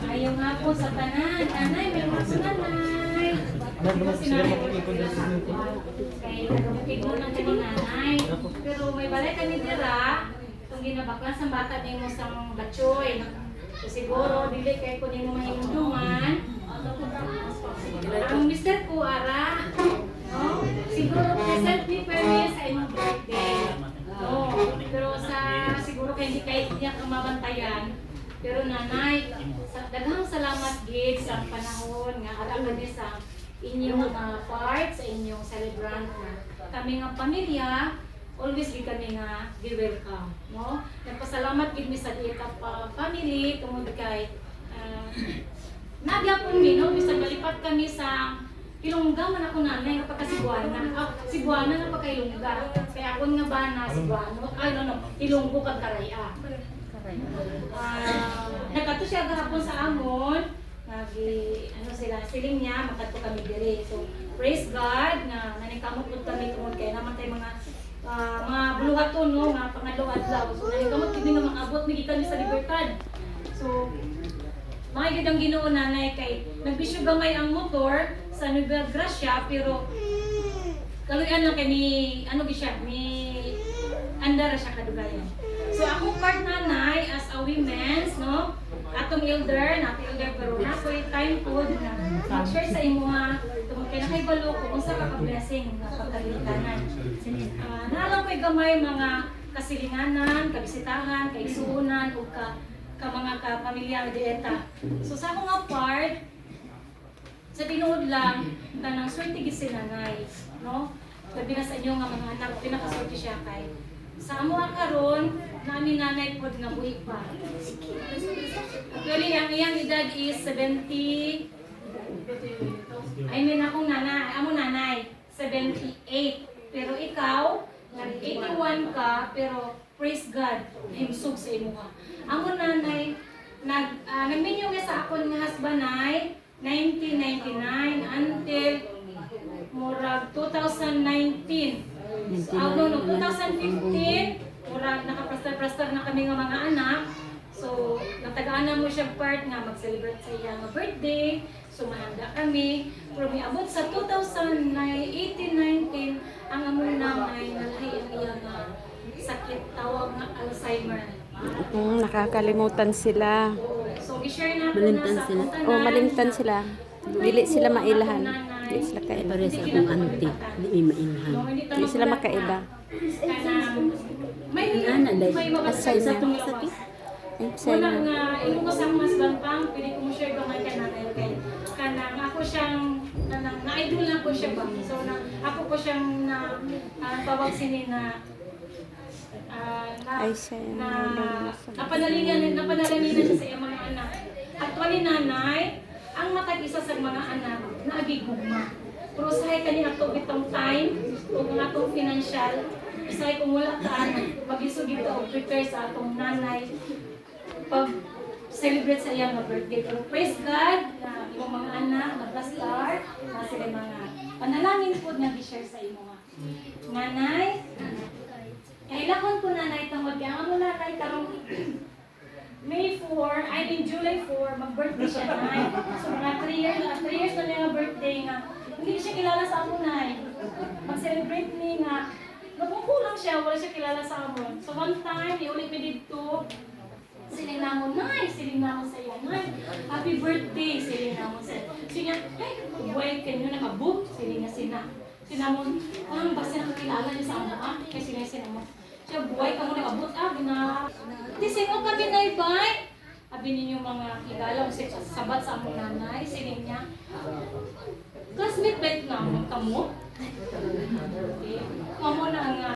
Ayaw nga po sa tanan. Nanay, may mga nanay. Kaya nagpapit mo ng kani nanay. Pero may balay kami dira. Itong ginabaklan sa bata niya mo sa batchoy. So siguro, dili kayo ko nimo mahimduman. Ang mister ko, ara. No? Siguro, present ni Perry sa inyong birthday. No? Pero sa siguro kayo hindi kayo niya kamabantayan. Pero nanay, daghang salamat gid sa panahon nga ara kami sa inyong part sa inyong celebrant. Kami nga pamilya, always gid kami nga gi-welcome, no? Nagpasalamat gid mi sa ita pa family tungod kay nagyapon mi no bisan nalipat kami sa Ilongga man ako nanay nga pagka Cebuana. Cebuana na pagka Ilongga. Kaya akon nga bana Cebuano, ay no, Ilonggo kag Karaya. Nagkato siya gahapon sa amon, ano sila, siling niya, makato kami diri. So, praise God na naningkamot po kami tungod kay naman tayo mga buluhaton, no, mga pangalaw-adlaw. So, naningkamot kami nga makabot, may kami sa libertad. So, makikita ang Ginoo nanay kay nagbisyo gamay ang motor sa Nueva Gracia, pero kaluyan lang kay ano siya, may andara siya kadugayan. So ako part nanay as a women's, no? Atong elder, pero na ko time po na mag-share sa imo nga tungod kay nakaibalo ko kung sa ka-blessing nga pagkalikanan. Naalam ko'y gamay mga kasilinganan, kabisitahan, kaigsuunan o ka mga kapamilya dieta. So sa akong nga part, sa tinuod lang, kanang swerte gid si nanay, no? Sabi na sa inyo nga mga anak, pinakaswerte siya kay sa amo karon namin nanay pod nga buhi pa. Actually, ang iyang edad is 70. I mean akong nanay, amo nanay 78. Pero ikaw, nag-81 ka, pero praise God, himsog sa imo ka. Amo nanay, nagminyo ka sa akon nga husband ay 1999 until murag 2019. So, 2015, murag nakaprastar-prastar na kami nga mga anak. So, natagaan na mo siya part nga mag-celebrate sa iyang birthday. So, mahanda kami. Pero may abot sa 2018-19, ang among nanay nalahi ang iyang sakit tawag nga Alzheimer. Nakakalimutan sila. So, i-share natin na sa kung Malimtan sila. Dili sila mailahan. Dili sila kaiba. Pare sa akong auntie, di mailahan. Dili sila makaiba. May Asay sa na. itong sakit. Wala nga, ilo ko sa mas bantang, pili ko mo share ko nga kanang kay kanang ako siyang na-idol lang ko siya ba. So ako ko siyang tawag sini na napanalangin siya sa iyang mga anak. Actually nanay, ang matag isa sa mga anak na agigugma. Pero sahay kani ato bitong time o ang atong financial, sahay kung wala taan, mag-isugid ka o prepare sa atong nanay. Pag celebrate sa iyang mga birthday. Pero praise God na imong mga anak nag-start na sila mga panalangin po nga gi-share sa imo nga. Nanay, kailangan ko nanay tungod kay ang nanay karong May 4, I mean July 4, mag-birthday siya nay. So mga 3 years na niya nga birthday nga. Hindi siya kilala sa amon nay. Mag-celebrate ni nga. Nagkukulang siya, wala siya kilala sa amon. So one time, iulit mi dito. Siling namon, nay, siling namon sa iya, nay. Happy birthday, siling namon sa iya. Siya niya, ay, buhay kanyo nakabook, siling nga sina. Sinamon, basta nakakilala niya sa amon, kaya sinamon. Siya, buhay ka mo nakabook, gina. Tisino kami na ibay. Sabi ninyo mga kilala, kasi sabat sa among nanay, siling niya. Classmate ba ito naman kamo? Okay. Kamo na ang